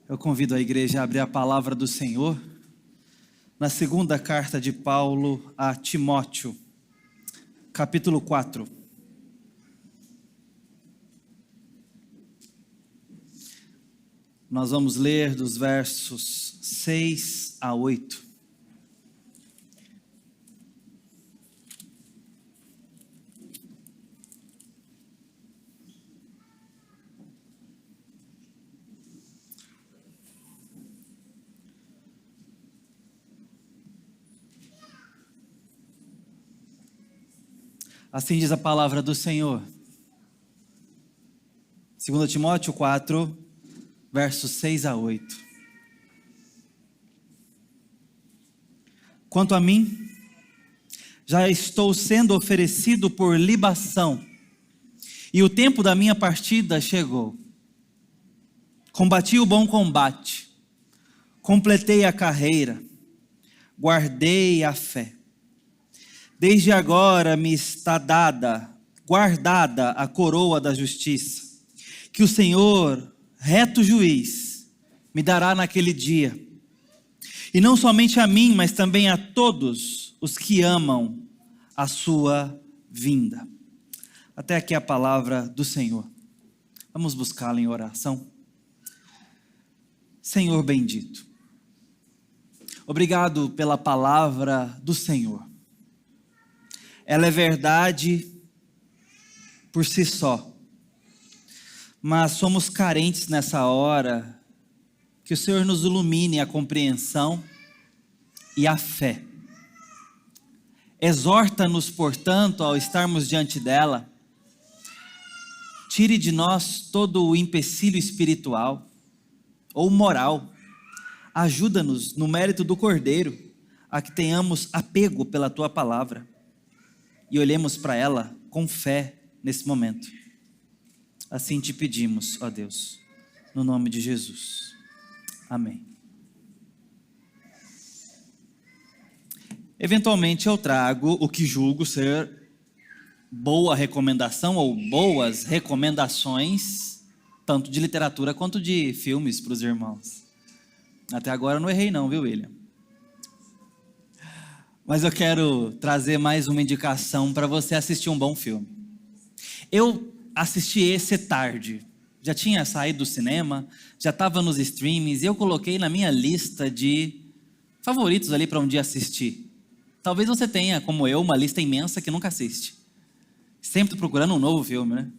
Eu convido a igreja a abrir a palavra do Senhor na segunda carta de Paulo a Timóteo, capítulo 4. Nós vamos ler dos versos 6 a 8. Assim diz a palavra do Senhor. 2 Timóteo 4, versos 6 a 8. Quanto a mim, já estou sendo oferecido por libação, e o tempo da minha partida chegou. Combati o bom combate, completei a carreira, guardei a fé. Desde agora me está guardada a coroa da justiça, que o Senhor, reto juiz, me dará naquele dia. E não somente a mim, mas também a todos os que amam a sua vinda. Até aqui a palavra do Senhor. Vamos buscá-la em oração. Senhor bendito, obrigado pela palavra do Senhor. Ela é verdade por si só, mas somos carentes nessa hora, que o Senhor nos ilumine a compreensão e a fé. Exorta-nos, portanto, ao estarmos diante dela, tire de nós todo o empecilho espiritual ou moral, ajuda-nos no mérito do Cordeiro, a que tenhamos apego pela Tua palavra, e olhemos para ela com fé nesse momento. Assim te pedimos, ó Deus, no nome de Jesus. Amém. Eventualmente eu trago o que julgo ser boa recomendação ou boas recomendações, tanto de literatura quanto de filmes para os irmãos. Até agora eu não errei não, viu, William? Mas eu quero trazer mais uma indicação para você assistir um bom filme. Eu assisti esse tarde, já tinha saído do cinema, já estava nos streamings, e eu coloquei na minha lista de favoritos ali para um dia assistir. Talvez você tenha, como eu, uma lista imensa que nunca assiste. Sempre procurando um novo filme, né?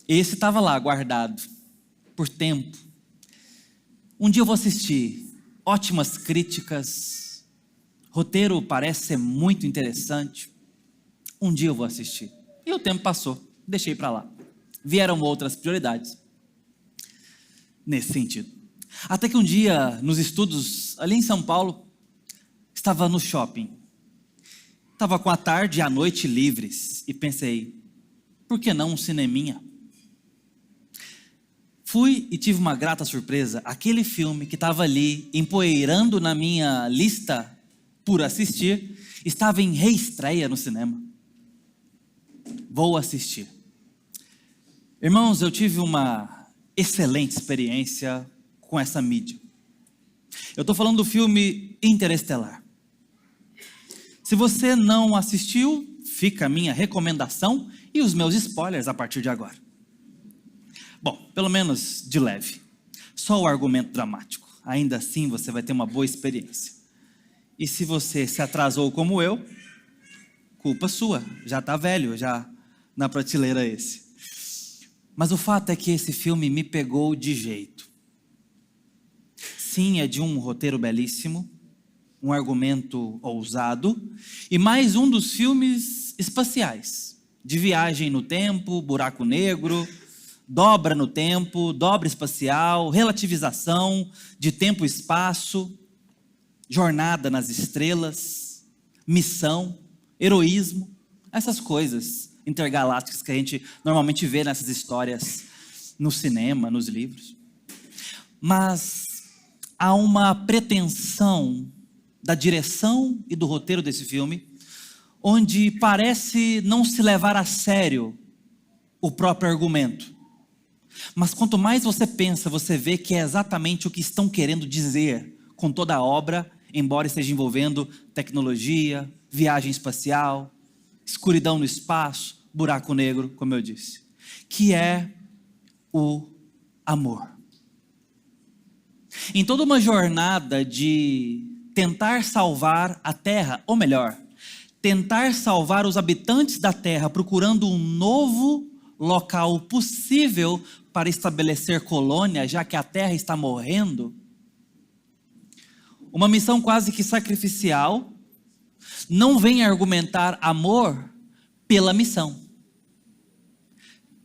Esse estava lá, guardado, por tempo. Um dia eu vou assistir, ótimas críticas, roteiro parece ser muito interessante. Um dia eu vou assistir. E o tempo passou, deixei para lá. Vieram outras prioridades nesse sentido. Até que um dia, nos estudos ali em São Paulo, estava no shopping. Estava com a tarde e a noite livres e pensei, por que não um cineminha? Fui e tive uma grata surpresa. Aquele filme que estava ali empoeirando na minha lista por assistir, estava em reestreia no cinema. Vou assistir. Irmãos, eu tive uma excelente experiência com essa mídia. Eu estou falando do filme Interestelar. Se você não assistiu, fica a minha recomendação e os meus spoilers a partir de agora. Bom, pelo menos de leve. Só o argumento dramático. Ainda assim você vai ter uma boa experiência. E se você se atrasou como eu, culpa sua, já está velho, já na prateleira esse. Mas o fato é que esse filme me pegou de jeito. Sim, é de um roteiro belíssimo, um argumento ousado, e mais um dos filmes espaciais, de viagem no tempo, buraco negro, dobra no tempo, dobra espacial, relativização de tempo e espaço, jornada nas estrelas, missão, heroísmo, essas coisas intergalácticas que a gente normalmente vê nessas histórias no cinema, nos livros. Mas há uma pretensão da direção e do roteiro desse filme, onde parece não se levar a sério o próprio argumento. Mas quanto mais você pensa, você vê que é exatamente o que estão querendo dizer com toda a obra, embora esteja envolvendo tecnologia, viagem espacial, escuridão no espaço, buraco negro, como eu disse, que é o amor. Em toda uma jornada de tentar salvar a Terra, ou melhor, tentar salvar os habitantes da Terra, procurando um novo local possível para estabelecer colônia, já que a Terra está morrendo, uma missão quase que sacrificial, não vem argumentar amor pela missão,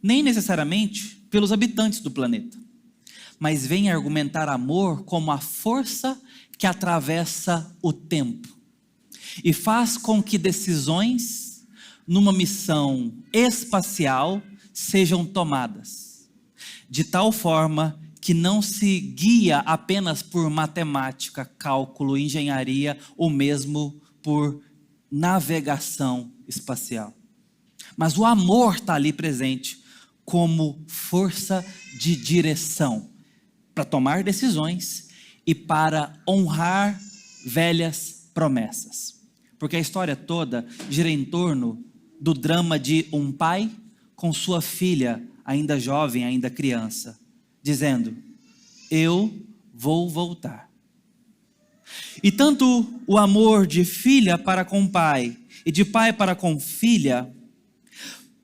nem necessariamente pelos habitantes do planeta, mas vem argumentar amor como a força que atravessa o tempo e faz com que decisões numa missão espacial sejam tomadas, de tal forma que não se guia apenas por matemática, cálculo, engenharia ou mesmo por navegação espacial. Mas o amor está ali presente como força de direção para tomar decisões e para honrar velhas promessas. Porque a história toda gira em torno do drama de um pai com sua filha, ainda jovem, ainda criança, dizendo: eu vou voltar. E tanto o amor de filha para com pai e de pai para com filha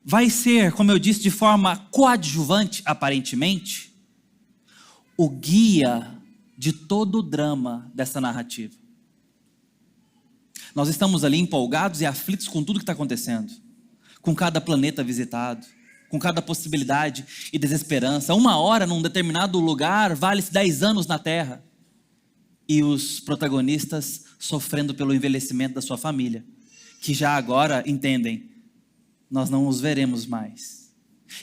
vai ser, como eu disse, de forma coadjuvante, aparentemente, o guia de todo o drama dessa narrativa. Nós estamos ali empolgados e aflitos com tudo que está acontecendo, com cada planeta visitado, com cada possibilidade e desesperança. 1 hora num determinado lugar vale-se 10 anos na Terra. E os protagonistas sofrendo pelo envelhecimento da sua família, que já agora entendem: nós não os veremos mais.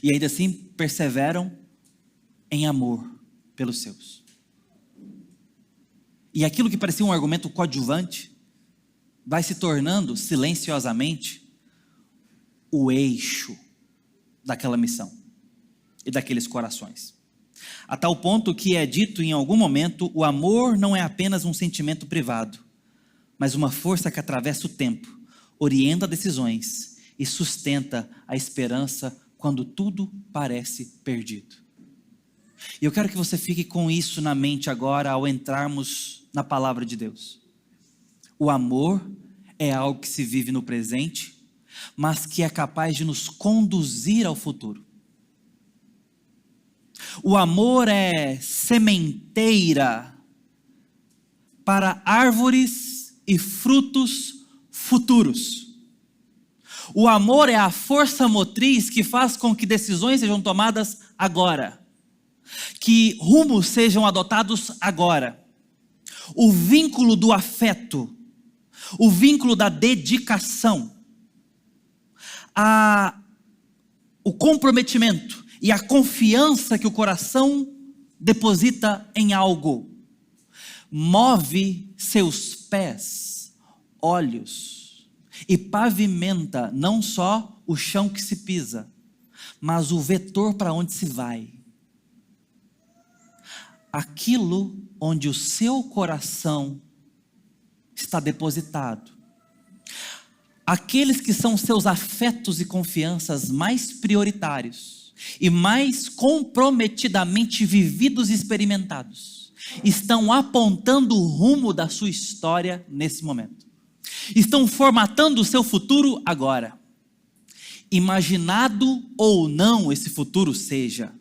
E ainda assim perseveram em amor pelos seus. E aquilo que parecia um argumento coadjuvante vai se tornando silenciosamente o eixo daquela missão e daqueles corações. A tal ponto que é dito em algum momento: o amor não é apenas um sentimento privado, mas uma força que atravessa o tempo, orienta decisões e sustenta a esperança quando tudo parece perdido. E eu quero que você fique com isso na mente agora ao entrarmos na palavra de Deus. O amor é algo que se vive no presente, mas que é capaz de nos conduzir ao futuro. O amor é sementeira para árvores e frutos futuros. O amor é a força motriz que faz com que decisões sejam tomadas agora, que rumos sejam adotados agora. O vínculo do afeto, o vínculo da dedicação, o comprometimento e a confiança que o coração deposita em algo, move seus pés, olhos e pavimenta não só o chão que se pisa, mas o vetor para onde se vai. Aquilo onde o seu coração está depositado. Aqueles que são seus afetos e confianças mais prioritários e mais comprometidamente vividos e experimentados, estão apontando o rumo da sua história nesse momento. Estão formatando o seu futuro agora. Imaginado ou não esse futuro seja,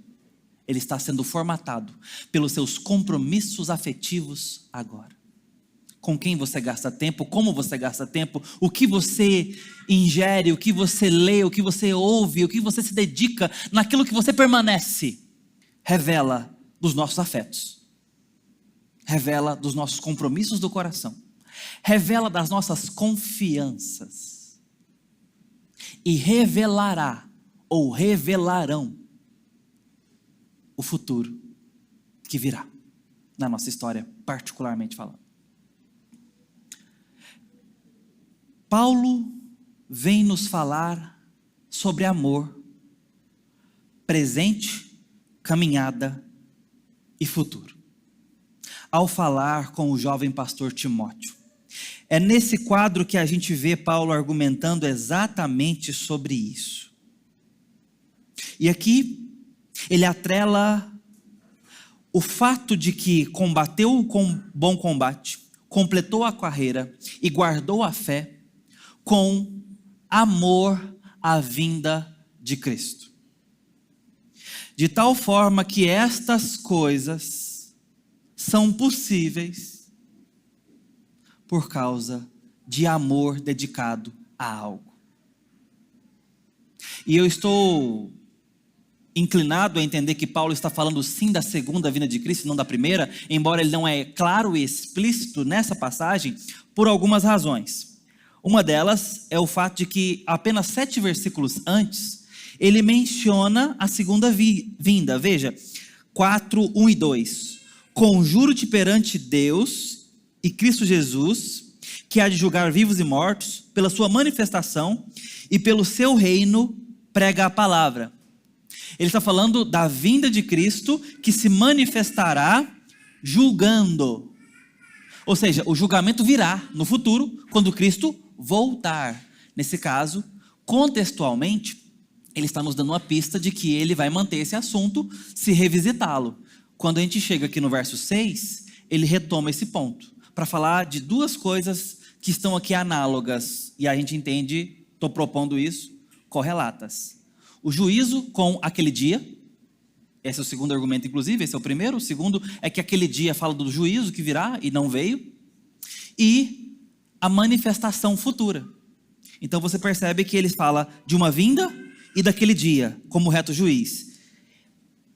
ele está sendo formatado pelos seus compromissos afetivos agora. Com quem você gasta tempo, como você gasta tempo, o que você ingere, o que você lê, o que você ouve, o que você se dedica, naquilo que você permanece, revela dos nossos afetos, revela dos nossos compromissos do coração, revela das nossas confianças e revelará ou revelarão o futuro que virá na nossa história, particularmente falando. Paulo vem nos falar sobre amor presente caminhada e futuro, ao falar com o jovem pastor Timóteo. É nesse quadro que a gente vê Paulo argumentando exatamente sobre isso. E aqui ele atrela o fato de que combateu com bom combate, completou a carreira e guardou a fé com amor à vinda de Cristo. De tal forma que estas coisas são possíveis por causa de amor dedicado a algo. E eu estou inclinado a entender que Paulo está falando sim da segunda vinda de Cristo, não da primeira, embora ele não é claro e explícito nessa passagem, por algumas razões. Uma delas é o fato de que apenas 7 versículos antes, ele menciona a segunda vinda. Veja, 4, 1 e 2. Conjuro-te perante Deus e Cristo Jesus, que há de julgar vivos e mortos, pela sua manifestação e pelo seu reino, prega a palavra. Ele está falando da vinda de Cristo, que se manifestará julgando. Ou seja, o julgamento virá no futuro, quando Cristo voltar. Nesse caso, contextualmente, ele está nos dando uma pista de que ele vai manter esse assunto, se revisitá-lo. Quando a gente chega aqui no verso 6, ele retoma esse ponto, para falar de 2 coisas que estão aqui análogas, e a gente entende, estou propondo isso, correlatas. O juízo com aquele dia, esse é o segundo argumento inclusive, esse é o primeiro. O segundo é que aquele dia fala do juízo que virá e não veio, e a manifestação futura. Então você percebe que ele fala de uma vinda e daquele dia, como reto juiz.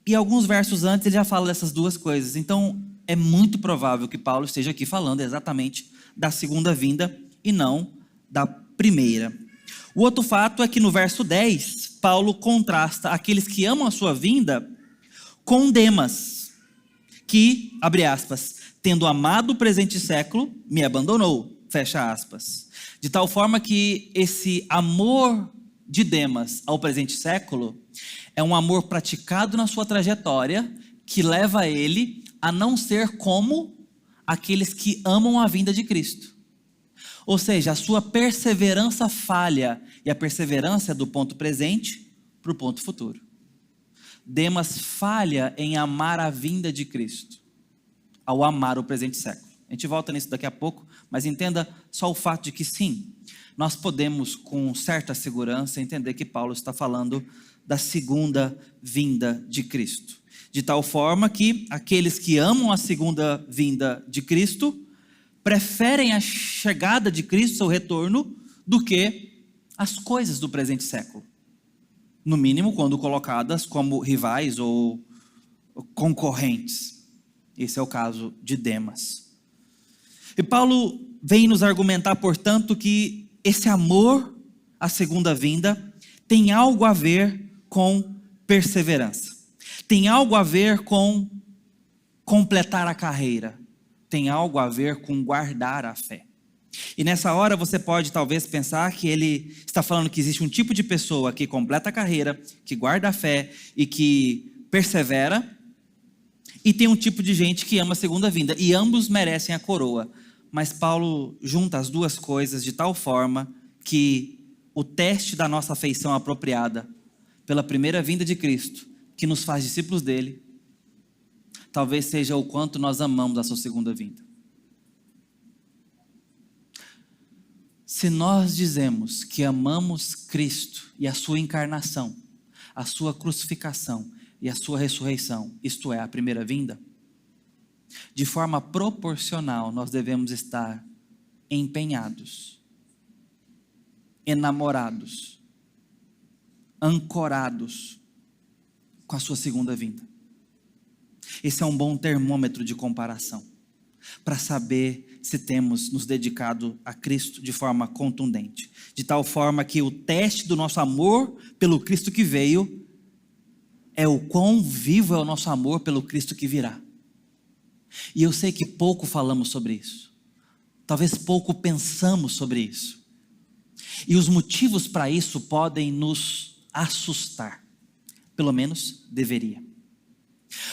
E alguns versos antes ele já fala dessas 2 coisas. Então é muito provável que Paulo esteja aqui falando exatamente da segunda vinda e não da primeira. O outro fato é que no verso 10, Paulo contrasta aqueles que amam a sua vinda com Demas, que, abre aspas, tendo amado o presente século, me abandonou, fecha aspas. De tal forma que esse amor de Demas ao presente século é um amor praticado na sua trajetória, que leva ele a não ser como aqueles que amam a vinda de Cristo. Ou seja, a sua perseverança falha, e a perseverança é do ponto presente para o ponto futuro. Demas falha em amar a vinda de Cristo, ao amar o presente século. A gente volta nisso daqui a pouco, mas entenda só o fato de que sim, nós podemos com certa segurança entender que Paulo está falando da segunda vinda de Cristo. De tal forma que aqueles que amam a segunda vinda de Cristo preferem a chegada de Cristo, seu retorno, do que as coisas do presente século. No mínimo, quando colocadas como rivais ou concorrentes. Esse é o caso de Demas. E Paulo vem nos argumentar, portanto, que esse amor à segunda vinda tem algo a ver com perseverança. Tem algo a ver com completar a carreira. Tem algo a ver com guardar a fé. E nessa hora você pode talvez pensar que ele está falando que existe um tipo de pessoa que completa a carreira, que guarda a fé e que persevera, e tem um tipo de gente que ama a segunda vinda, e ambos merecem a coroa. Mas Paulo junta as 2 coisas de tal forma que o teste da nossa afeição apropriada pela primeira vinda de Cristo, que nos faz discípulos dele, talvez seja o quanto nós amamos a sua segunda vinda. Se nós dizemos que amamos Cristo e a sua encarnação, a sua crucificação e a sua ressurreição, isto é, a primeira vinda, de forma proporcional nós devemos estar empenhados, enamorados, ancorados com a sua segunda vinda. Esse é um bom termômetro de comparação, para saber se temos nos dedicado a Cristo de forma contundente, de tal forma que o teste do nosso amor pelo Cristo que veio é o quão vivo é o nosso amor pelo Cristo que virá. E eu sei que pouco falamos sobre isso, talvez pouco pensamos sobre isso, e os motivos para isso podem nos assustar, pelo menos deveria.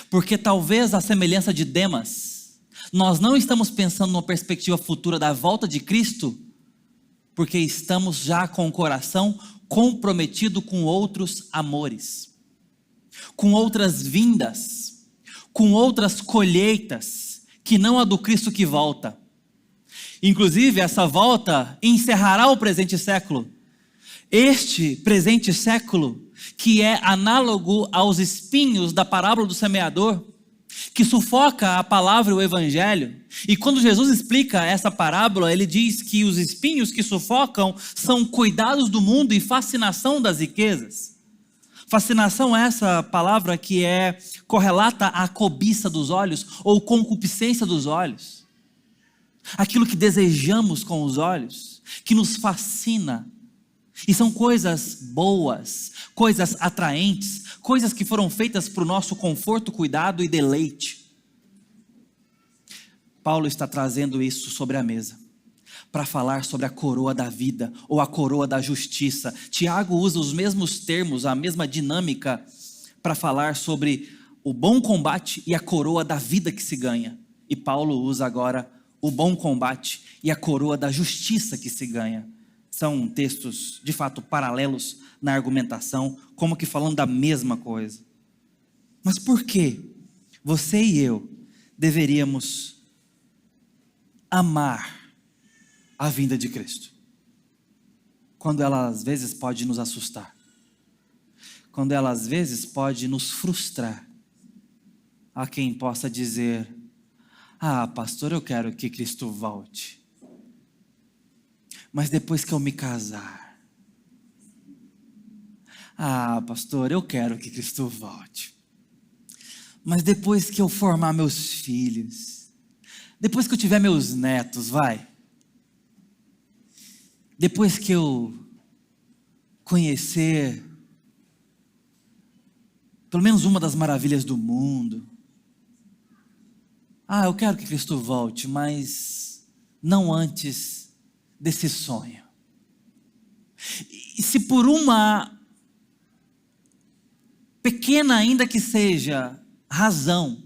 Porque talvez a semelhança de Demas, nós não estamos pensando numa perspectiva futura da volta de Cristo, porque estamos já com o coração comprometido com outros amores, com outras vindas, com outras colheitas, que não a do Cristo que volta. Inclusive, essa volta encerrará o presente século. Este presente século, que é análogo aos espinhos da parábola do semeador, que sufoca a palavra e o evangelho. E quando Jesus explica essa parábola, ele diz que os espinhos que sufocam são cuidados do mundo e fascinação das riquezas. Fascinação é essa palavra que é correlata à cobiça dos olhos ou concupiscência dos olhos. Aquilo que desejamos com os olhos, que nos fascina. E são coisas boas, coisas atraentes, coisas que foram feitas para o nosso conforto, cuidado e deleite. Paulo está trazendo isso sobre a mesa, para falar sobre a coroa da vida, ou a coroa da justiça. Tiago usa os mesmos termos, a mesma dinâmica, para falar sobre o bom combate e a coroa da vida que se ganha. E Paulo usa agora o bom combate e a coroa da justiça que se ganha. São textos, de fato, paralelos na argumentação, como que falando da mesma coisa. Mas por que você e eu deveríamos amar a vinda de Cristo? Quando ela às vezes pode nos assustar. Quando ela às vezes pode nos frustrar. Há quem possa dizer: ah, pastor, eu quero que Cristo volte. Mas depois que eu me casar. Ah, pastor, eu quero que Cristo volte. Mas depois que eu formar meus filhos. Depois que eu tiver meus netos, vai. Depois que eu conhecer pelo menos uma das maravilhas do mundo. Ah, eu quero que Cristo volte, mas não antes desse sonho. E se por uma pequena ainda que seja razão,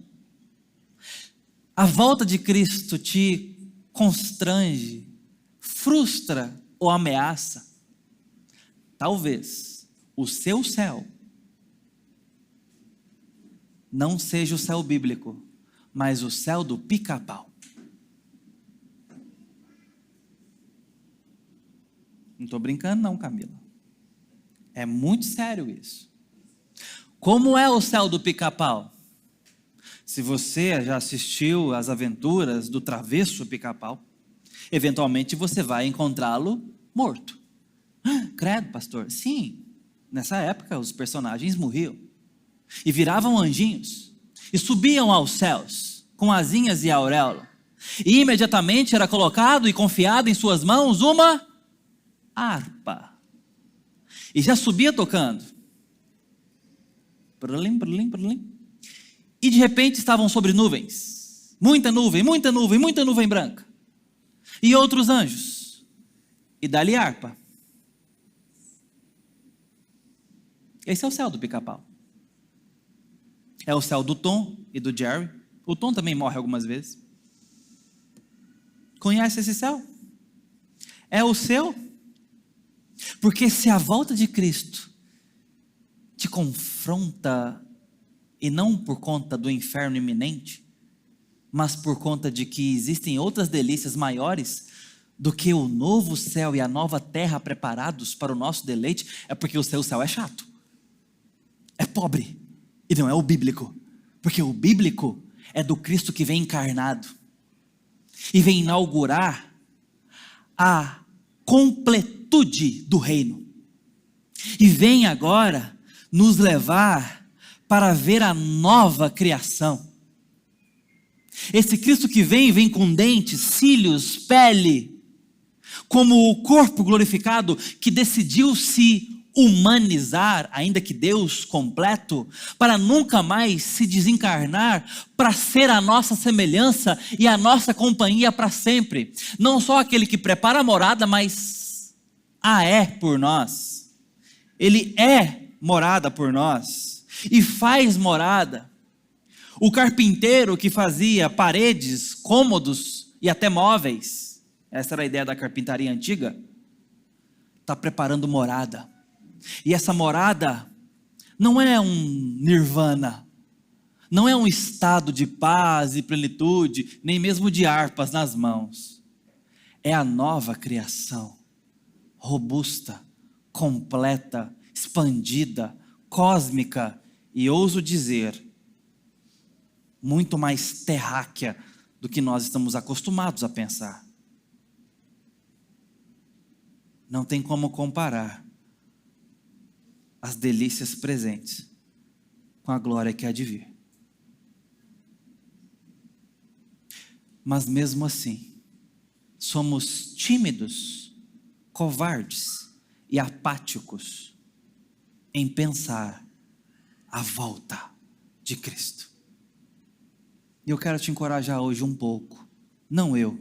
a volta de Cristo te constrange, frustra ou ameaça, talvez o seu céu não seja o céu bíblico, mas o céu do pica-pau. Não estou brincando não, Camila. É muito sério isso. Como é o céu do pica-pau? Se você já assistiu às aventuras do travesso pica-pau, eventualmente você vai encontrá-lo morto. Credo, pastor. Sim, nessa época os personagens morriam. E viravam anjinhos. E subiam aos céus, com asinhas e auréola. E imediatamente era colocado e confiado em suas mãos uma harpa. E já subia tocando. Brlim, brlim, brlim. E de repente estavam sobre nuvens. Muita nuvem, muita nuvem, muita nuvem branca. E outros anjos. E dali harpa. Esse é o céu do pica-pau. É o céu do Tom e do Jerry. O Tom também morre algumas vezes. Conhece esse céu? É o seu? Porque se a volta de Cristo te confronta, e não por conta do inferno iminente, mas por conta de que existem outras delícias maiores do que o novo céu e a nova terra preparados para o nosso deleite, é porque o seu céu é chato, é pobre, e não é o bíblico, porque o bíblico é do Cristo que vem encarnado, e vem inaugurar a completude do reino, e vem agora nos levar para ver a nova criação. Esse Cristo que vem com dentes, cílios, pele, como o corpo glorificado que decidiu se humanizar, ainda que Deus completo, para nunca mais se desencarnar, para ser a nossa semelhança e a nossa companhia para sempre. Não só aquele que prepara a morada, mas é por nós. Ele é morada por nós e faz morada O carpinteiro que fazia paredes, cômodos e até móveis, essa era a ideia da carpintaria antiga, está preparando morada. E essa morada não é um nirvana, não é um estado de paz e plenitude, nem mesmo de harpas nas mãos. É a nova criação, robusta, completa, expandida, cósmica e ouso dizer, muito mais terráquea do que nós estamos acostumados a pensar. Não tem como comparar as delícias presentes com a glória que há de vir. Mas mesmo assim, somos tímidos, covardes e apáticos em pensar a volta de Cristo. E eu quero te encorajar hoje um pouco, não eu,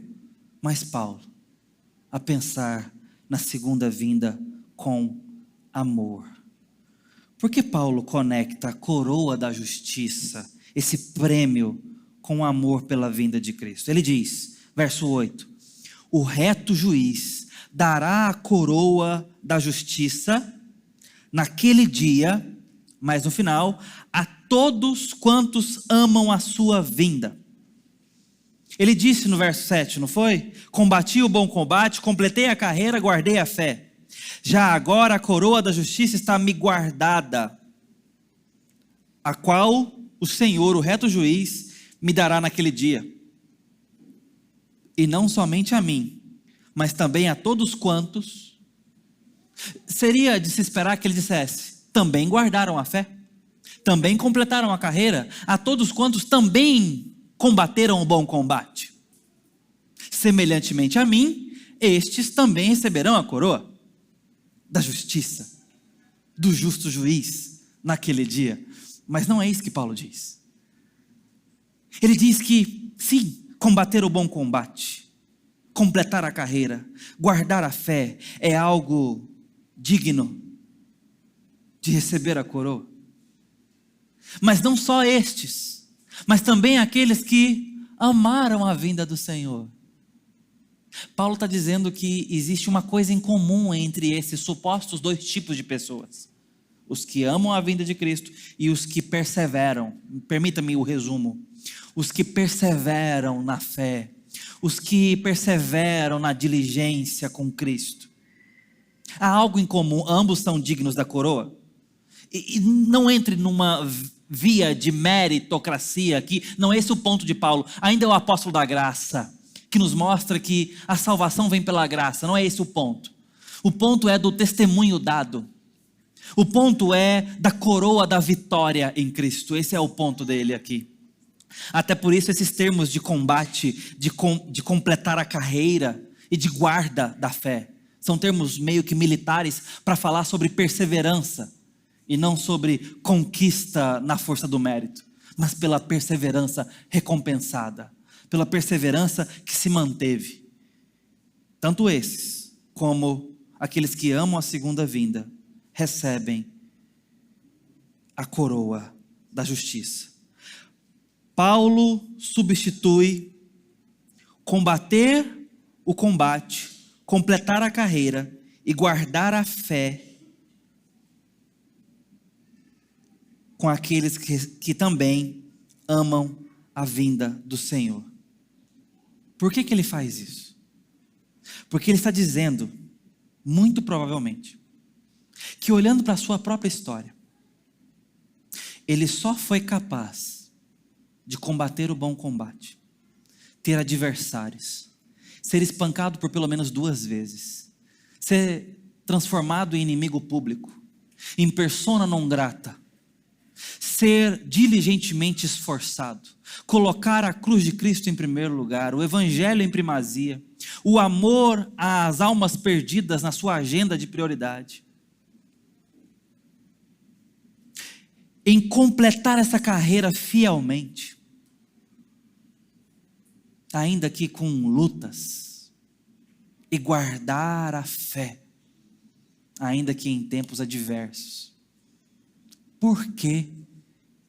mas Paulo, a pensar na segunda vinda com amor. Por que Paulo conecta a coroa da justiça, esse prêmio, com o amor pela vinda de Cristo? Ele diz, verso 8, o reto juiz dará a coroa da justiça naquele dia, mas no final, a todos quantos amam a sua vinda. Ele disse no verso 7, não foi? Combati o bom combate, completei a carreira, guardei a fé. Já agora a coroa da justiça está me guardada, a qual o Senhor, o reto juiz, me dará naquele dia. E não somente a mim, mas também a todos quantos. Seria de se esperar que ele dissesse, também guardaram a fé, também completaram a carreira, a todos quantos também combateram o bom combate. Semelhantemente a mim, estes também receberão a coroa da justiça, do justo juiz, naquele dia. Mas não é isso que Paulo diz. Ele diz que, sim, combater o bom combate, completar a carreira, guardar a fé, é algo digno de receber a coroa. Mas não só estes, mas também aqueles que amaram a vinda do Senhor. Paulo está dizendo que existe uma coisa em comum entre esses supostos dois tipos de pessoas. Os que amam a vinda de Cristo e os que perseveram. Permita-me o resumo. Os que perseveram na fé. Os que perseveram na diligência com Cristo. Há algo em comum, ambos são dignos da coroa. E não entre numa via de meritocracia aqui, não é esse o ponto de Paulo. Ainda é o apóstolo da graça, que nos mostra que a salvação vem pela graça, não é esse o ponto. O ponto é do testemunho dado. O ponto é da coroa da vitória em Cristo. Esse é o ponto dele aqui. Até por isso esses termos de combate, de completar a carreira e de guarda da fé, são termos meio que militares para falar sobre perseverança e não sobre conquista na força do mérito, mas pela perseverança recompensada, pela perseverança que se manteve. Tanto esses como aqueles que amam a segunda vinda recebem a coroa da justiça. Paulo substitui combater o combate, completar a carreira e guardar a fé com aqueles que também amam a vinda do Senhor. Por que ele faz isso? Porque ele está dizendo, muito provavelmente, que olhando para a sua própria história, ele só foi capaz de combater o bom combate, ter adversários, ser espancado por pelo menos 2 vezes, ser transformado em inimigo público, em persona não grata, ser diligentemente esforçado, colocar a cruz de Cristo em primeiro lugar, o evangelho em primazia, o amor às almas perdidas na sua agenda de prioridade, em completar essa carreira fielmente, ainda que com lutas, e guardar a fé, ainda que em tempos adversos. Porque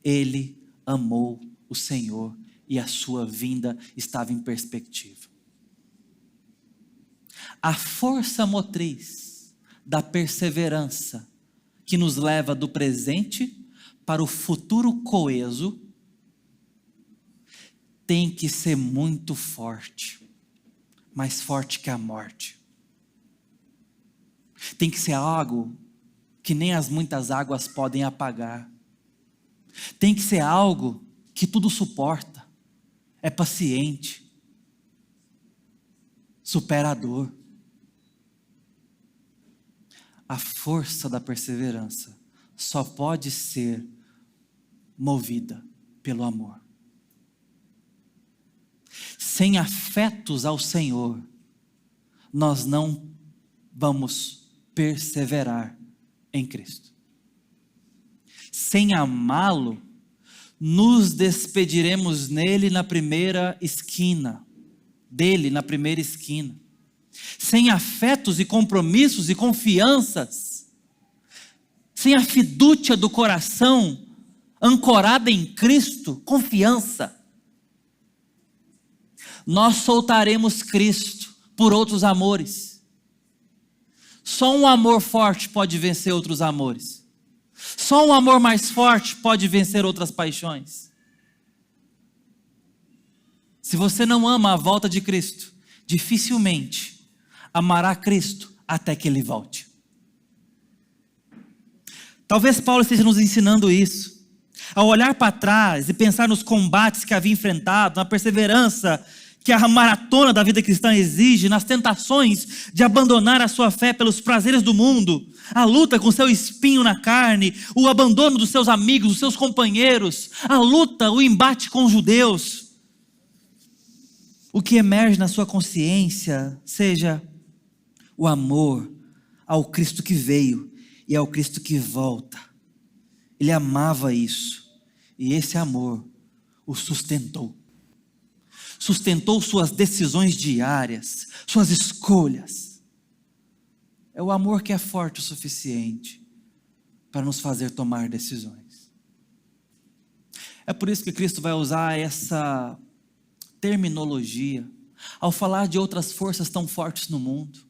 ele amou o Senhor e a sua vinda estava em perspectiva. A força motriz da perseverança que nos leva do presente para o futuro coeso tem que ser muito forte, mais forte que a morte. Tem que ser algo que nem as muitas águas podem apagar. Tem que ser algo que tudo suporta, é paciente, supera a dor. A força da perseverança só pode ser movida pelo amor. Sem afetos ao Senhor, nós não vamos perseverar em Cristo. Sem amá-lo, nos despediremos dele na primeira esquina. Sem afetos e compromissos e confianças, sem a fidúcia do coração ancorada em Cristo, confiança, nós soltaremos Cristo por outros amores. Só um amor forte pode vencer outros amores. Só um amor mais forte pode vencer outras paixões. Se você não ama a volta de Cristo, dificilmente amará Cristo até que Ele volte. Talvez Paulo esteja nos ensinando isso. Ao olhar para trás e pensar nos combates que havia enfrentado, na perseverança que a maratona da vida cristã exige, nas tentações de abandonar a sua fé pelos prazeres do mundo, a luta com seu espinho na carne, o abandono dos seus amigos, dos seus companheiros, a luta, o embate com os judeus. O que emerge na sua consciência seja o amor ao Cristo que veio e ao Cristo que volta. Ele amava isso, e esse amor o sustentou. Sustentou suas decisões diárias, suas escolhas. É o amor que é forte o suficiente para nos fazer tomar decisões. É por isso que Cristo vai usar essa terminologia ao falar de outras forças tão fortes no mundo,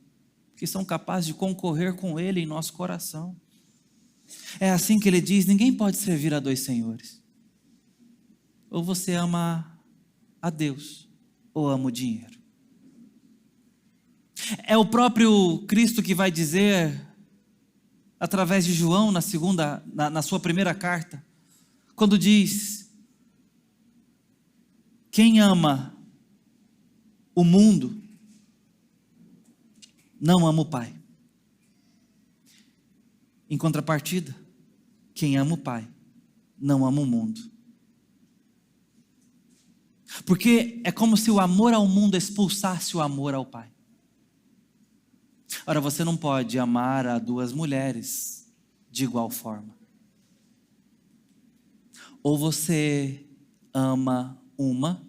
que são capazes de concorrer com Ele em nosso coração. É assim que Ele diz: ninguém pode servir a dois senhores. Ou você ama a Deus, ou ama o dinheiro. É o próprio Cristo que vai dizer, através de João, na sua primeira carta, quando diz: quem ama o mundo, não ama o Pai. Em contrapartida, quem ama o Pai, não ama o mundo. Porque é como se o amor ao mundo expulsasse o amor ao Pai. Ora, você não pode amar a duas mulheres de igual forma. Ou você ama uma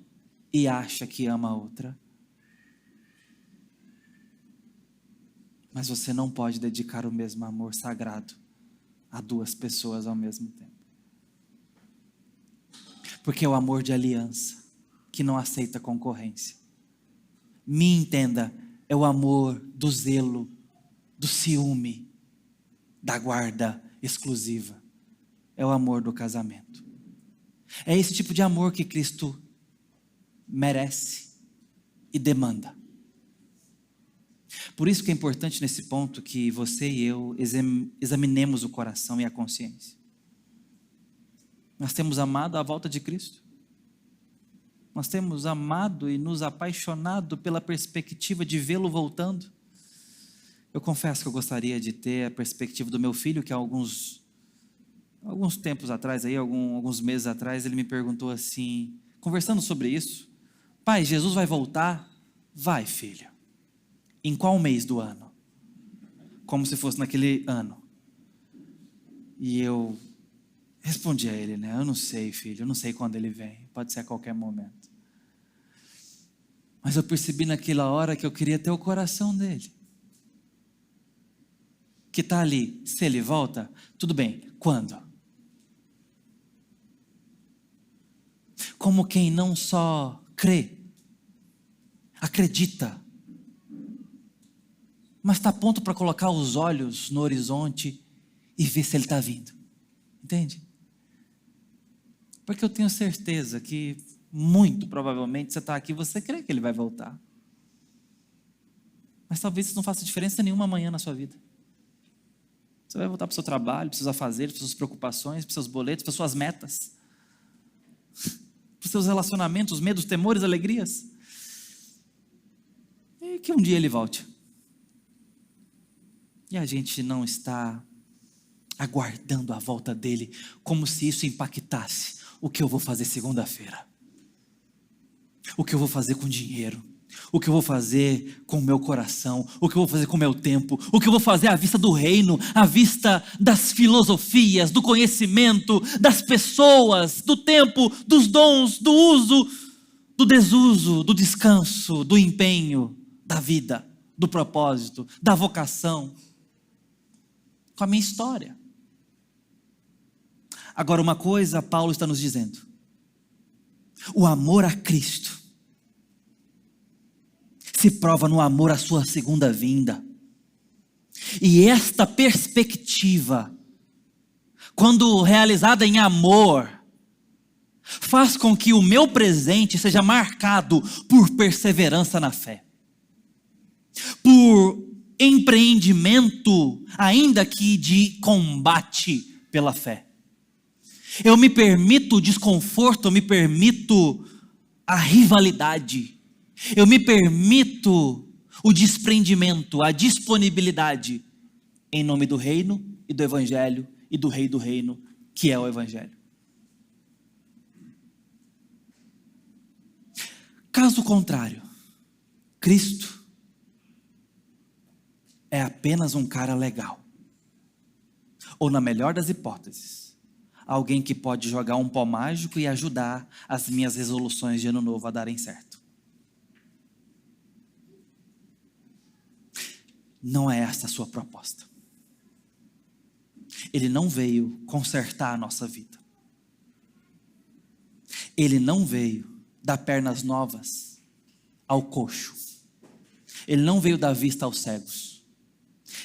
e acha que ama a outra, mas você não pode dedicar o mesmo amor sagrado a duas pessoas ao mesmo tempo. Porque é o amor de aliança que não aceita concorrência. Me entenda, é o amor do zelo, do ciúme, da guarda exclusiva. É o amor do casamento. É esse tipo de amor que Cristo merece e demanda. Por isso que é importante nesse ponto que você e eu examinemos o coração e a consciência. Nós temos amado a volta de Cristo. Nós temos amado e nos apaixonado pela perspectiva de vê-lo voltando. Eu confesso que eu gostaria de ter a perspectiva do meu filho, que há alguns tempos atrás, alguns meses atrás, ele me perguntou assim, conversando sobre isso: pai, Jesus vai voltar? Vai, filho. Em qual mês do ano? Como se fosse naquele ano. E eu respondi a ele, eu não sei, filho, eu não sei quando ele vem, pode ser a qualquer momento. Mas eu percebi naquela hora que eu queria ter o coração dele, que está ali. Se ele volta, tudo bem, quando? como quem não só crê, acredita, mas está pronto para colocar os olhos no horizonte e ver se ele está vindo. Entende? Porque eu tenho certeza que, muito provavelmente, você está aqui e você crê que ele vai voltar. Mas talvez isso não faça diferença nenhuma amanhã na sua vida. Você vai voltar para o seu trabalho, para os seus afazeres, para as suas preocupações, para os seus boletos, para as suas metas, para os seus relacionamentos, medos, temores, alegrias. E que um dia ele volte. E a gente não está aguardando a volta dele, como se isso impactasse o que eu vou fazer segunda-feira, o que eu vou fazer com dinheiro, o que eu vou fazer com o meu coração, o que eu vou fazer com o meu tempo, o que eu vou fazer à vista do reino, à vista das filosofias, do conhecimento, das pessoas, do tempo, dos dons, do uso, do desuso, do descanso, do empenho, da vida, do propósito, da vocação, com a minha história. Agora, uma coisa Paulo está nos dizendo: o amor a Cristo se prova no amor à sua segunda vinda. E esta perspectiva, quando realizada em amor, faz com que o meu presente seja marcado por perseverança na fé, por empreendimento, ainda que de combate pela fé. Eu me permito o desconforto, eu me permito a rivalidade, eu me permito o desprendimento, a disponibilidade, em nome do reino e do evangelho e do rei do reino, que é o evangelho. Caso contrário, Cristo é apenas um cara legal, ou na melhor das hipóteses, alguém que pode jogar um pó mágico e ajudar as minhas resoluções de ano novo a darem certo. Não é essa a sua proposta. Ele não veio consertar a nossa vida. Ele não veio dar pernas novas ao coxo. Ele não veio dar vista aos cegos.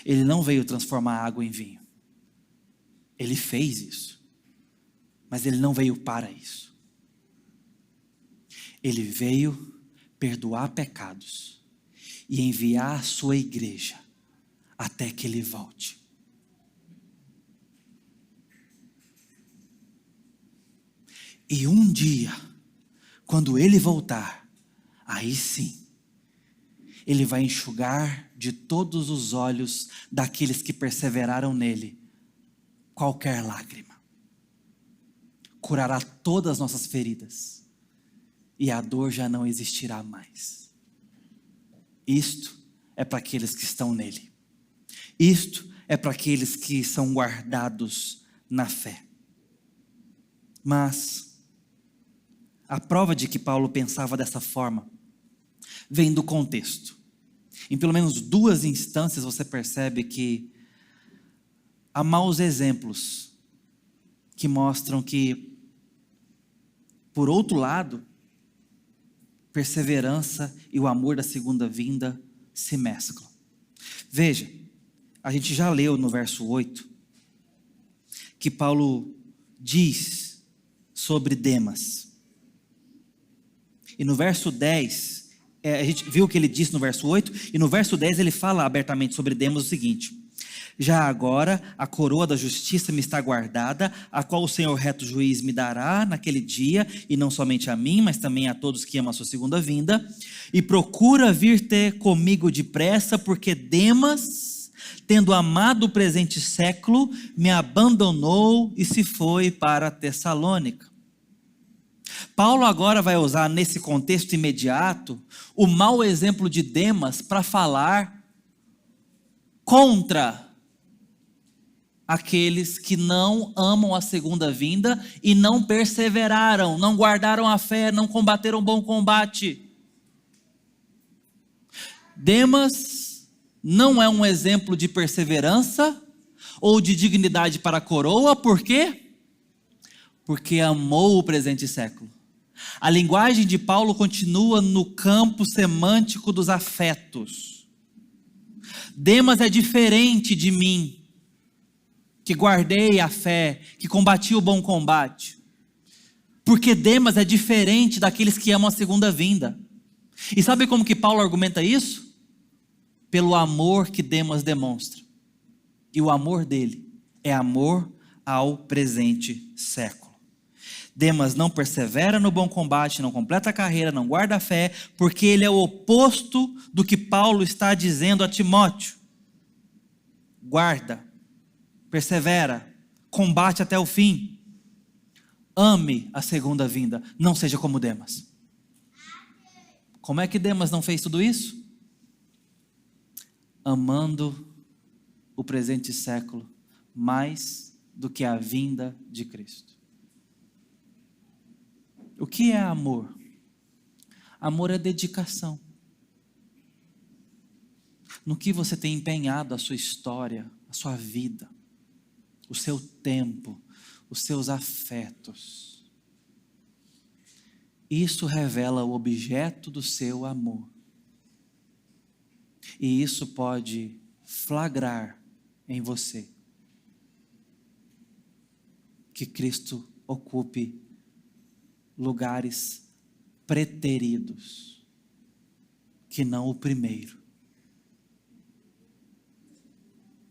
Ele não veio transformar água em vinho. Ele fez isso. Mas ele não veio para isso. Ele veio perdoar pecados e enviar a sua igreja até que ele volte. E um dia, quando ele voltar, aí sim, ele vai enxugar de todos os olhos daqueles que perseveraram nele qualquer lágrima. Curará todas as nossas feridas e a dor já não existirá mais. Isto é para aqueles que estão nele. Isto é para aqueles que são guardados na fé. Mas a prova de que Paulo pensava dessa forma vem do contexto. Em pelo menos duas instâncias você percebe que há maus exemplos que mostram que, por outro lado, perseverança e o amor da segunda vinda se mesclam. Veja, a gente já leu no verso 8 que Paulo diz sobre Demas. E no verso 10, a gente viu o que ele disse no verso 8, e no verso 10 ele fala abertamente sobre Demas o seguinte: já agora a coroa da justiça me está guardada, a qual o Senhor reto juiz me dará naquele dia, e não somente a mim, mas também a todos que amam a sua segunda vinda, e procura vir ter comigo depressa, porque Demas, tendo amado o presente século, me abandonou e se foi para Tessalônica. Paulo agora vai usar nesse contexto imediato o mau exemplo de Demas para falar contra aqueles que não amam a segunda vinda e não perseveraram, não guardaram a fé, não combateram o bom combate. Demas não é um exemplo de perseverança ou de dignidade para a coroa, por quê? Porque amou o presente século A linguagem de Paulo continua no campo semântico dos afetos. Demas é diferente de mim, que guardei a fé, que combati o bom combate. Porque Demas é diferente daqueles que amam a segunda vinda. E sabe como que Paulo argumenta isso? Pelo amor que Demas demonstra. E o amor dele é amor ao presente século. Demas não persevera no bom combate, não completa a carreira, não guarda a fé, porque ele é o oposto do que Paulo está dizendo a Timóteo. Guarda, persevera, combate até o fim. Ame a segunda vinda, não seja como Demas. Como é que Demas não fez tudo isso? Amando o presente século mais do que a vinda de Cristo. O que é amor? Amor é dedicação. No que você tem empenhado a sua história, a sua vida, o seu tempo, os seus afetos. Isso revela o objeto do seu amor. E isso pode flagrar em você que Cristo ocupe lugares preteridos, que não o primeiro.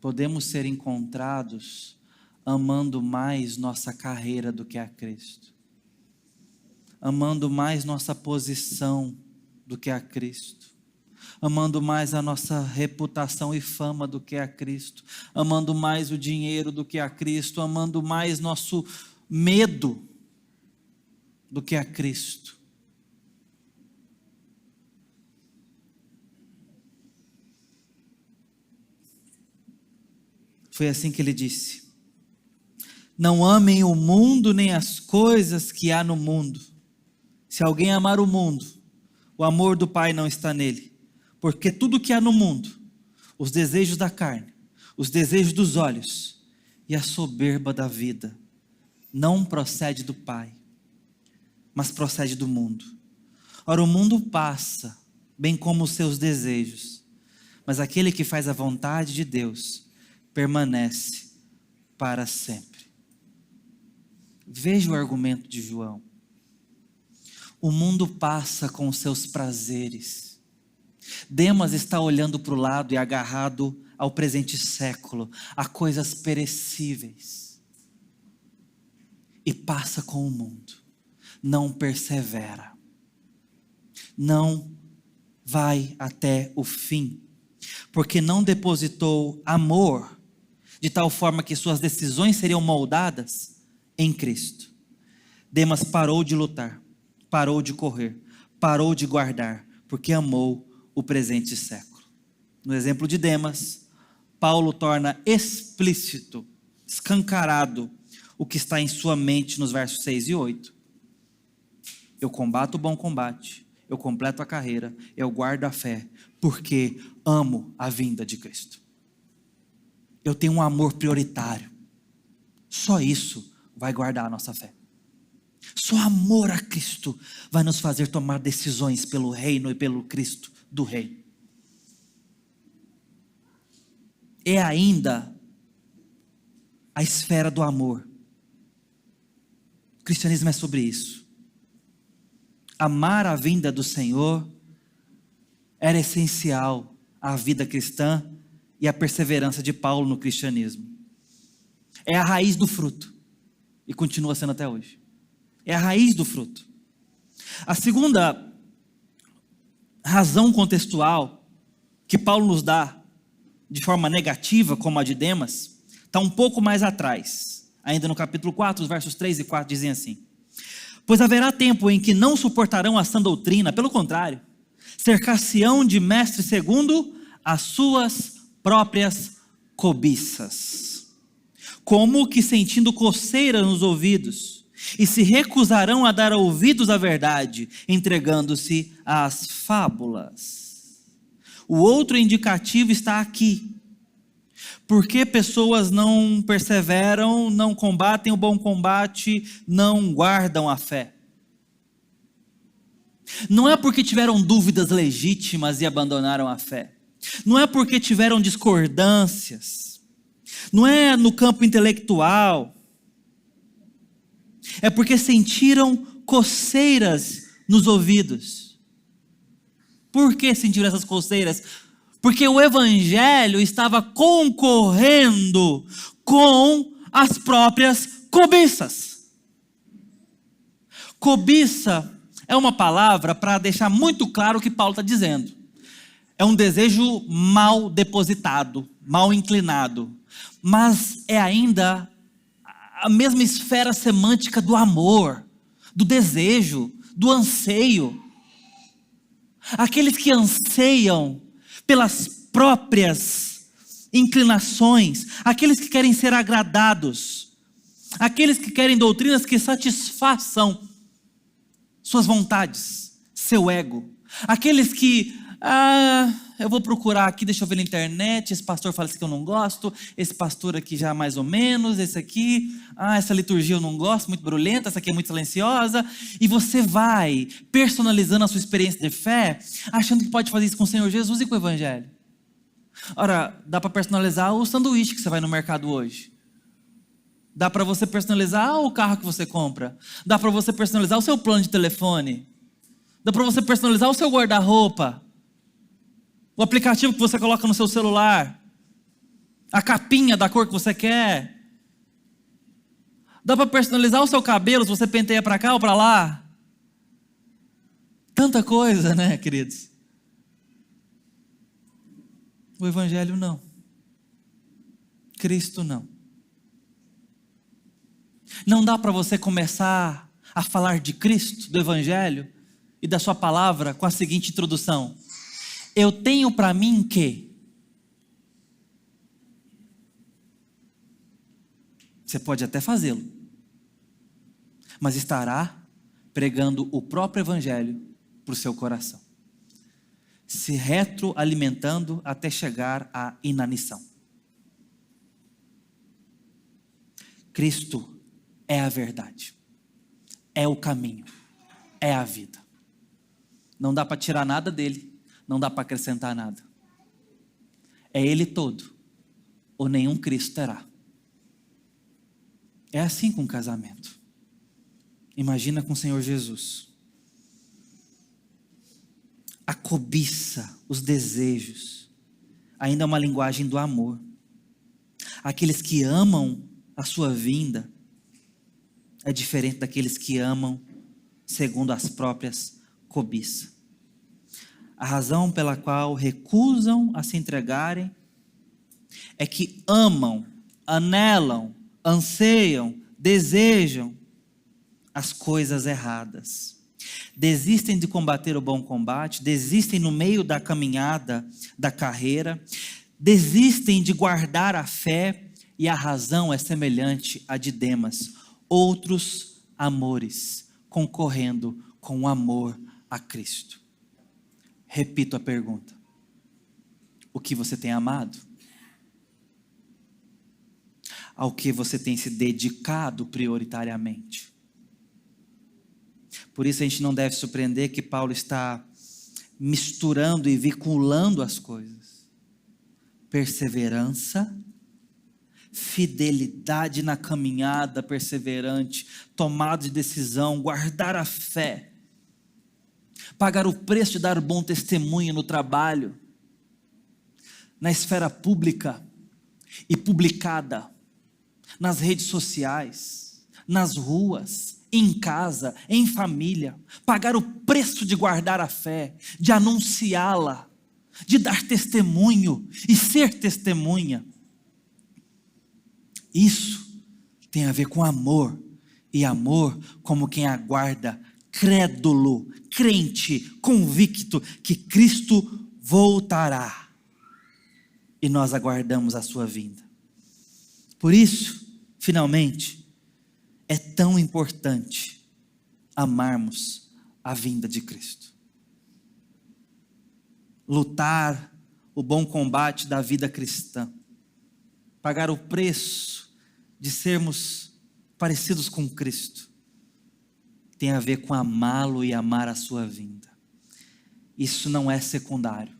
Podemos ser encontrados amando mais nossa carreira do que a Cristo, amando mais nossa posição do que a Cristo, amando mais a nossa reputação e fama do que a Cristo, amando mais o dinheiro do que a Cristo, amando mais nosso medo do que a Cristo. Foi assim que ele disse: não amem o mundo nem as coisas que há no mundo. Se alguém amar o mundo, o amor do Pai não está nele. Porque tudo que há no mundo, os desejos da carne, os desejos dos olhos e a soberba da vida, não procede do Pai, mas procede do mundo. Ora, o mundo passa, bem como os seus desejos, mas aquele que faz a vontade de Deus permanece para sempre. Veja o argumento de João. O mundo passa com os seus prazeres. Demas está olhando para o lado e agarrado ao presente século, a coisas perecíveis. E passa com o mundo. Não persevera. Não vai até o fim. Porque não depositou amor de tal forma que suas decisões seriam moldadas em Cristo. Demas parou de lutar, parou de correr, parou de guardar, porque amou o presente século. No exemplo de Demas, Paulo torna explícito, escancarado, o que está em sua mente nos versos 6 e 8. Eu combato o bom combate, eu completo a carreira, eu guardo a fé, porque amo a vinda de Cristo. Eu tenho um amor prioritário. Só isso vai guardar a nossa fé. Só amor a Cristo vai nos fazer tomar decisões pelo reino e pelo Cristo do reino. É ainda a esfera do amor. O cristianismo é sobre isso. Amar a vinda do Senhor era essencial à vida cristã e à perseverança de Paulo no cristianismo. É a raiz do fruto. E continua sendo até hoje. É a raiz do fruto. A segunda razão contextual que Paulo nos dá de forma negativa, como a de Demas, está um pouco mais atrás. Ainda no capítulo 4, os versos 3 e 4 dizem assim: pois haverá tempo em que não suportarão a sã doutrina, pelo contrário, cercar-se-ão de mestres segundo as suas próprias cobiças, como que sentindo coceira nos ouvidos, e se recusarão a dar ouvidos à verdade, entregando-se às fábulas. O outro indicativo está aqui. Porque pessoas não perseveram, não combatem o bom combate, não guardam a fé. Não é porque tiveram dúvidas legítimas e abandonaram a fé. Não é porque tiveram discordâncias. Não é no campo intelectual. É porque sentiram coceiras nos ouvidos. Por que sentiram essas coceiras? Porque o evangelho estava concorrendo com as próprias cobiças. Cobiça é uma palavra para deixar muito claro o que Paulo está dizendo. É um desejo mal depositado, mal inclinado, mas é ainda a mesma esfera semântica do amor, do desejo, do anseio. Aqueles que anseiam pelas próprias inclinações, aqueles que querem ser agradados, aqueles que querem doutrinas que satisfaçam suas vontades, seu ego, aqueles que, eu vou procurar aqui, deixa eu ver na internet, esse pastor fala isso que eu não gosto, esse pastor aqui já mais ou menos, esse aqui, essa liturgia eu não gosto, muito barulhenta, essa aqui é muito silenciosa, e você vai personalizando a sua experiência de fé, achando que pode fazer isso com o Senhor Jesus e com o Evangelho. Ora, dá para personalizar o sanduíche que você vai no mercado hoje. Dá para você personalizar o carro que você compra. Dá para você personalizar o seu plano de telefone. Dá para você personalizar o seu guarda-roupa. O aplicativo que você coloca no seu celular. A capinha da cor que você quer. Dá para personalizar o seu cabelo se você penteia para cá ou para lá. Tanta coisa, né, queridos? O Evangelho não. Cristo não. Não dá para você começar a falar de Cristo, do Evangelho e da sua palavra com a seguinte introdução: eu tenho para mim que. Você pode até fazê-lo, mas estará pregando o próprio Evangelho para o seu coração, se retroalimentando até chegar à inanição. Cristo é a verdade, é o caminho, é a vida. Não dá para tirar nada dele, não dá para acrescentar nada. É ele todo, ou nenhum Cristo terá. É assim com o casamento. Imagina com o Senhor Jesus. A cobiça, os desejos, ainda é uma linguagem do amor. Aqueles que amam a sua vinda é diferente daqueles que amam segundo as próprias cobiças. A razão pela qual recusam a se entregarem é que amam, anelam, anseiam, desejam as coisas erradas. Desistem de combater o bom combate, desistem no meio da caminhada, da carreira, desistem de guardar a fé, e a razão é semelhante à de Demas. Outros amores concorrendo com o amor a Cristo. Repito a pergunta: o que você tem amado? Ao que você tem se dedicado prioritariamente? Por isso a gente não deve surpreender que Paulo está misturando e vinculando as coisas. Perseverança, fidelidade na caminhada perseverante, tomada de decisão, guardar a fé, pagar o preço de dar bom testemunho no trabalho, na esfera pública e publicada, nas redes sociais, nas ruas, em casa, em família, pagar o preço de guardar a fé, de anunciá-la, de dar testemunho e ser testemunha. Isso tem a ver com amor, e amor como quem aguarda, crédulo, crente, convicto que Cristo voltará, e nós aguardamos a sua vinda. Por isso, finalmente, é tão importante amarmos a vinda de Cristo. Lutar o bom combate da vida cristã, pagar o preço de sermos parecidos com Cristo, tem a ver com amá-lo e amar a sua vinda. Isso não é secundário,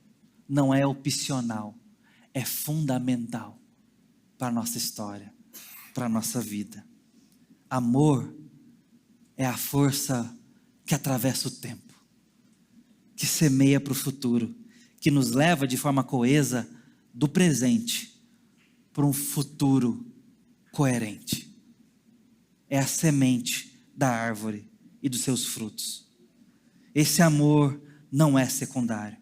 não é opcional, é fundamental para a nossa história, para a nossa vida. Amor é a força que atravessa o tempo, que semeia para o futuro, que nos leva de forma coesa do presente para um futuro coerente. É a semente da árvore e dos seus frutos. Esse amor não é secundário.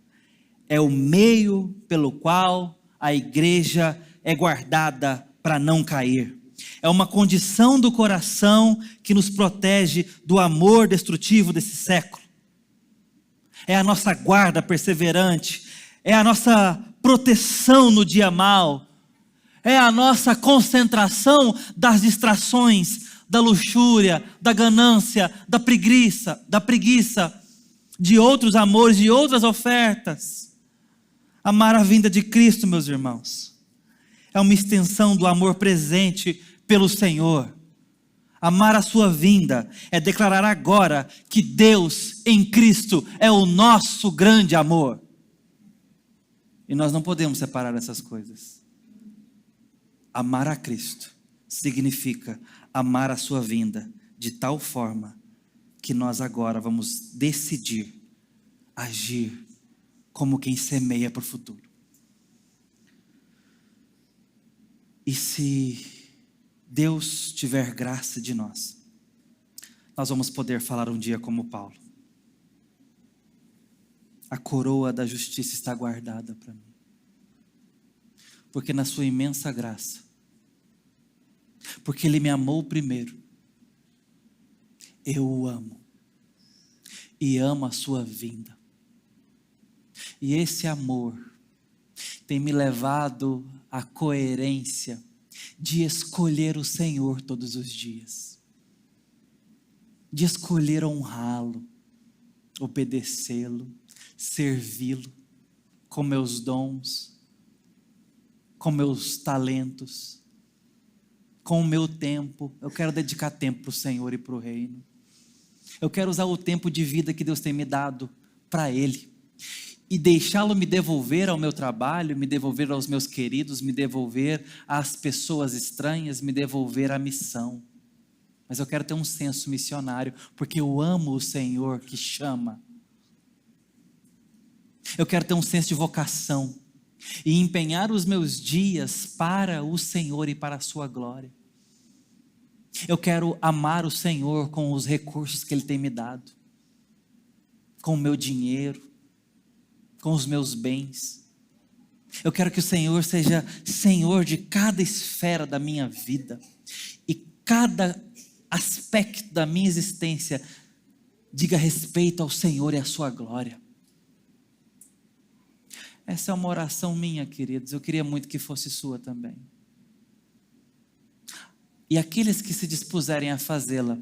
É o meio pelo qual a igreja é guardada para não cair. É uma condição do coração que nos protege do amor destrutivo desse século. É a nossa guarda perseverante. É a nossa proteção no dia mau. É a nossa concentração das distrações, da luxúria, da ganância, da preguiça, de outros amores, de outras ofertas. Amar a vinda de Cristo, meus irmãos, é uma extensão do amor presente pelo Senhor. Amar a sua vinda é declarar agora que Deus em Cristo é o nosso grande amor. E nós não podemos separar essas coisas. Amar a Cristo significa amar a sua vinda de tal forma que nós agora vamos decidir agir como quem semeia para o futuro. E se Deus tiver graça de nós vamos poder falar um dia como Paulo: a coroa da justiça está guardada para mim, porque na sua imensa graça, porque Ele me amou primeiro, eu o amo, e amo a sua vinda, e esse amor tem me levado à coerência de escolher o Senhor todos os dias, de escolher honrá-lo, obedecê-lo, servi-lo com meus dons, com meus talentos, com o meu tempo. Eu quero dedicar tempo para o Senhor e para o reino. Eu quero usar o tempo de vida que Deus tem me dado para Ele e deixá-lo me devolver ao meu trabalho, me devolver aos meus queridos, me devolver às pessoas estranhas, me devolver à missão. Mas eu quero ter um senso missionário, porque eu amo o Senhor que chama. Eu quero ter um senso de vocação e empenhar os meus dias para o Senhor e para a sua glória. Eu quero amar o Senhor com os recursos que Ele tem me dado, com o meu dinheiro, com os meus bens. Eu quero que o Senhor seja Senhor de cada esfera da minha vida, e cada aspecto da minha existência diga respeito ao Senhor e à sua glória. Essa é uma oração minha, queridos. Eu queria muito que fosse sua também. E aqueles que se dispuserem a fazê-la,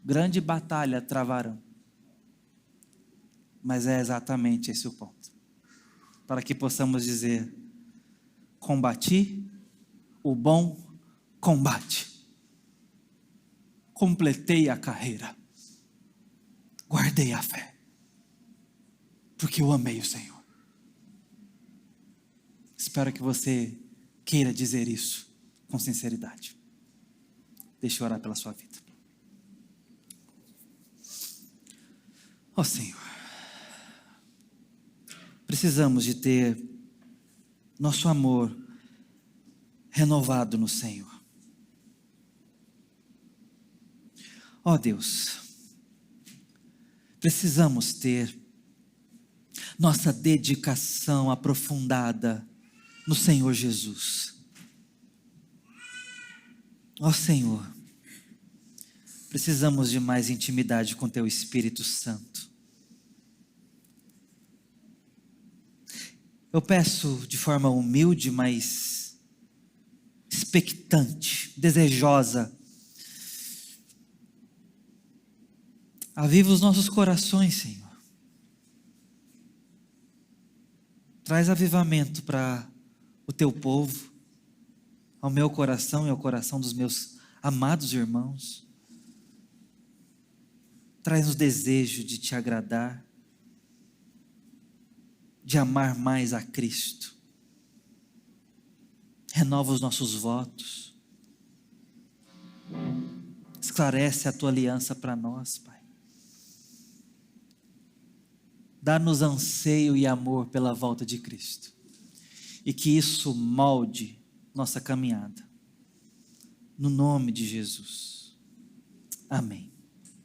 grande batalha travarão. Mas é exatamente esse o ponto. Para que possamos dizer: combati o bom combate. Completei a carreira. Guardei a fé. Porque eu amei o Senhor. Espero que você queira dizer isso com sinceridade. Deixa eu orar pela sua vida. Ó Senhor, precisamos de ter nosso amor renovado no Senhor. Ó Deus, precisamos ter nossa dedicação aprofundada no Senhor Jesus. Ó Senhor, precisamos de mais intimidade com Teu Espírito Santo. Eu peço de forma humilde, mas expectante, desejosa: aviva os nossos corações, Senhor. Traz avivamento para o Teu povo, ao meu coração e ao coração dos meus amados irmãos. Traz-nos desejo de te agradar, de amar mais a Cristo. Renova os nossos votos. Esclarece a tua aliança para nós, Pai. Dá-nos anseio e amor pela volta de Cristo. E que isso molde nossa caminhada. No nome de Jesus. Amém.